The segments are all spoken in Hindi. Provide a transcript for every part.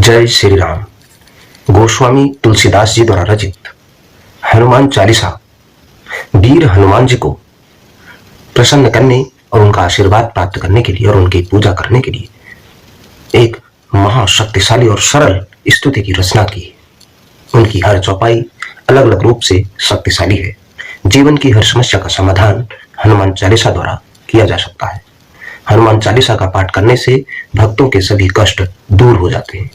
जय श्री राम। गोस्वामी तुलसीदास जी द्वारा रचित हनुमान चालीसा वीर हनुमान जी को प्रसन्न करने और उनका आशीर्वाद प्राप्त करने के लिए और उनकी पूजा करने के लिए एक महाशक्तिशाली और सरल स्तुति की रचना की। उनकी हर चौपाई अलग अलग रूप से शक्तिशाली है। जीवन की हर समस्या का समाधान हनुमान चालीसा द्वारा किया जा सकता है। हनुमान चालीसा का पाठ करने से भक्तों के सभी कष्ट दूर हो जाते हैं।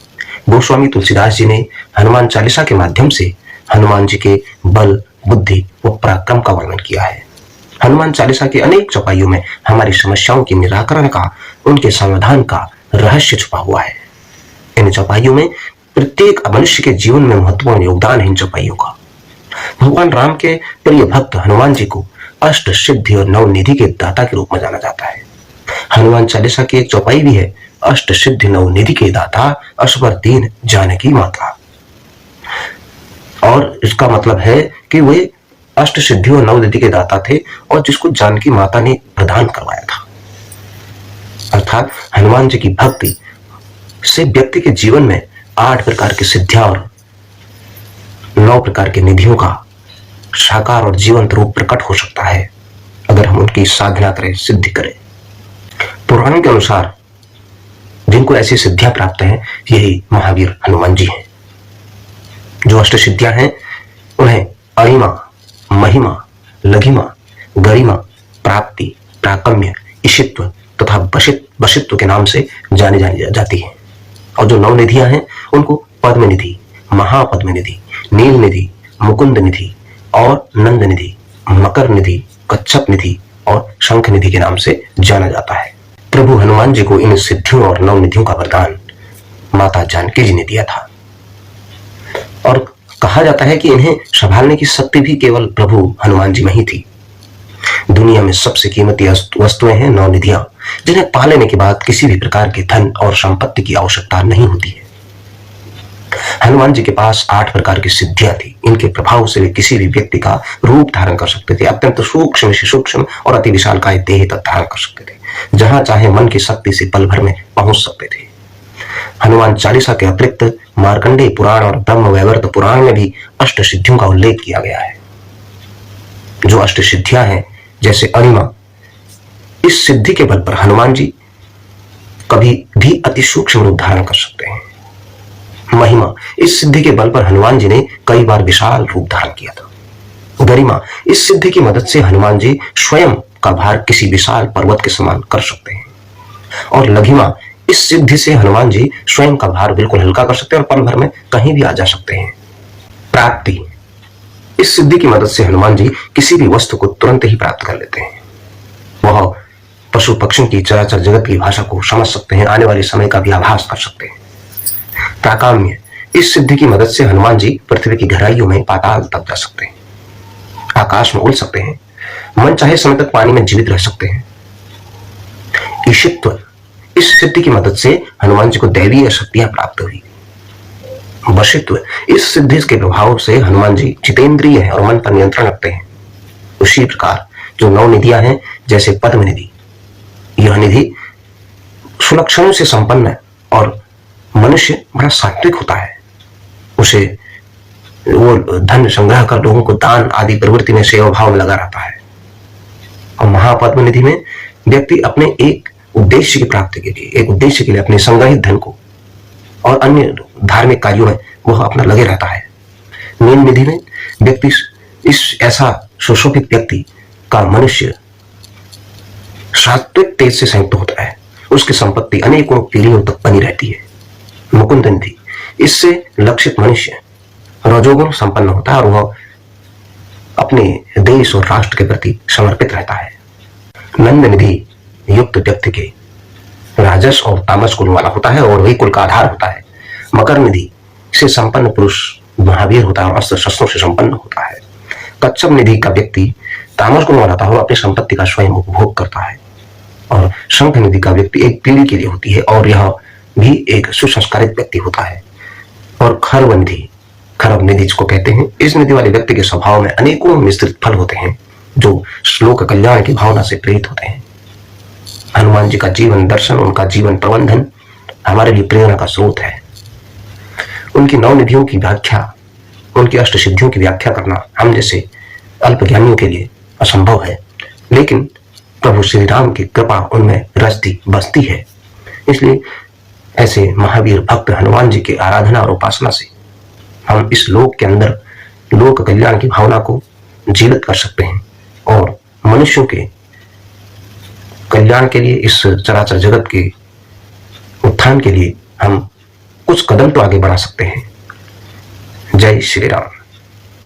गोस्वामी तुलसीदास जी ने हनुमान चालीसा के माध्यम से हनुमान जी के बल, बुद्धि व पराक्रम का वर्णन किया है। हनुमान चालीसा के अनेक चौपाइयों में हमारी समस्याओं के निराकरण का, उनके समाधान का रहस्य छुपा हुआ है। इन चौपाइयों में प्रत्येक मनुष्य के जीवन में महत्वपूर्ण योगदान है। इन चौपाइयों का भगवान राम के प्रिय भक्त हनुमान जी को अष्ट सिद्धि और नवनिधि के दाता के रूप में जाना जाता है। हनुमान चालीसा की एक चौपाई भी है, अष्ट सिद्धि नवनिधि के दाता असवर दीन जानकी माता। और इसका मतलब है कि वे अष्ट सिद्धि और नवनिधि के दाता थे और जिसको जानकी माता ने प्रदान करवाया था। अर्थात हनुमान जी की भक्ति से व्यक्ति के जीवन में 8 प्रकार की सिद्धियां और 9 प्रकार की निधियों का साकार और जीवंत रूप प्रकट हो सकता है, अगर हम उनकी साधना करें, सिद्धि करें। पुराणों के अनुसार जिनको ऐसी सिद्धियां प्राप्त हैं, यही महावीर हनुमान जी हैं। जो अष्ट सिद्धियां हैं उन्हें अणिमा, महिमा, लघिमा, गरिमा, प्राप्ति, प्राकम्य, ईशित्व तथा वशित्व के नाम से जानी जाती है। और जो नवनिधियां हैं उनको पद्मनिधि, महापद्मनिधि, नील निधि, मुकुंद निधि और नंद निधि, मकर निधि, कच्छप निधि और शंख निधि के नाम से जाना जाता है। प्रभु हनुमान जी को इन सिद्धियों और नवनिधियों का वरदान माता जानकी जी ने दिया था और कहा जाता है कि इन्हें संभालने की शक्ति भी केवल प्रभु हनुमान जी में ही थी। दुनिया में सबसे कीमती वस्तुएं हैं नवनिधियां, जिन्हें पा लेने के बाद किसी भी प्रकार के धन और संपत्ति की आवश्यकता नहीं होती है। हनुमान जी के पास 8 प्रकार की सिद्धियां थी। इनके प्रभाव से वे किसी भी व्यक्ति का रूप धारण कर सकते थे। अत्यंत सूक्ष्म से सूक्ष्म और अति विशालकाय देह तक धारण कर सकते थे। जहां चाहे मन की शक्ति से पल भर में पहुंच सकते थे। हनुमान चालीसा के अतिरिक्त मार्कंडेय पुराण और ब्रह्म वैवर्त पुराण में भी अष्ट सिद्धियों का उल्लेख किया गया है। जो अष्ट सिद्धियां हैं, जैसे अणिमा, इस सिद्धि के बल पर हनुमान जी कभी भी अति सूक्ष्म रूप धारण कर सकते हैं। महिमा, इस सिद्धि के बल पर हनुमान जी ने कई बार विशाल रूप धारण किया था। गरिमा, इस सिद्धि की मदद से हनुमान जी स्वयं का भार किसी विशाल पर्वत के समान कर सकते हैं। और लघिमा, इस सिद्धि से हनुमान जी स्वयं का भार बिल्कुल हल्का कर सकते हैं और पल भर में कहीं भी आ जा सकते हैं। प्राप्ति, इस सिद्धि की मदद से हनुमान जी किसी भी वस्तु को तुरंत ही प्राप्त कर लेते हैं। वह पशु पक्षियों की, चराचर जगत की भाषा को समझ सकते हैं, आने वाले समय का भी आभास कर सकते हैं। प्राकाम्य, इस सिद्धि की मदद से हनुमान जी पृथ्वी की गहराइयों में पाताल तक जा सकते हैं, आकाश में उड़ सकते हैं, मन चाहे समय तक पानी में जीवित रह सकते हैं। ईशित्व, इस सिद्धि की मदद से हनुमान जी को दैवीय शक्तियां प्राप्त हुई। वशित्व, इस सिद्धि के प्रभाव से हनुमान जी जितेंद्रिय हैं और मन पर नियंत्रण रखते हैं। उसी प्रकार जो नवनिधियां हैं, जैसे पद्मनिधि, यह निधि सुलक्षणों से संपन्न है और मनुष्य बड़ा सात्विक होता है। उसे वो धन संग्रह कर लोगों को दान आदि प्रवृत्ति में, सेवा भाव में लगा रहता है। और महापद्म निधि में व्यक्ति अपने एक उद्देश्य की प्राप्ति के लिए, एक उद्देश्य के लिए अपने संग्रहित धन को और अन्य धार्मिक कार्यों में वह अपना लगे रहता है। नील निधि में व्यक्ति इस ऐसा सुशोभित व्यक्ति का मनुष्य सात्विक तेज से संयुक्त होता है, उसकी संपत्ति अनेकों पीढ़ियों तक बनी रहती है। मुकुंद निधि, इससे लक्षित मनुष्य रजोगुण संपन्न होता है और वह अपने देश और राष्ट्र के प्रति समर्पित रहता है। नंद निधि युक्त व्यक्ति के राजस और तामस कुल वाला होता है और वही कुल का आधार होता है। मकर निधि से संपन्न पुरुष महावीर होता है और अस्त्र शस्त्रों से संपन्न होता है। कच्छप निधि का व्यक्ति तामस गुण वाला होता है और अपनी संपत्ति का स्वयं उपभोग करता है। और शंख निधि का व्यक्ति एक पीढ़ी के लिए होती है और यह भी एक सुसंस्कारित व्यक्ति होता है। और खर्व निधि, खरब निधि जिसको कहते हैं, इस निधि वाले व्यक्ति के स्वभाव में अनेकों मिश्रित फल होते हैं जो श्लोक कल्याण की भावना से प्रेरित होते हैं। हनुमान जी का जीवन दर्शन, उनका जीवन प्रबंधन हमारे लिए प्रेरणा का स्रोत है। उनकी नौ निधियों की व्याख्या, उनकी अष्ट सिद्धियों की व्याख्या करना हम जैसे अल्पज्ञानियों के लिए असंभव है, लेकिन प्रभु श्री राम की कृपा उनमें रचती बसती है। इसलिए ऐसे महावीर भक्त हनुमान जी की आराधना और उपासना से हम इस लोक के अंदर लोक कल्याण की भावना को जीवित कर सकते हैं और मनुष्यों के कल्याण के लिए, इस चराचर जगत के उत्थान के लिए हम कुछ कदम तो आगे बढ़ा सकते हैं। जय श्री राम।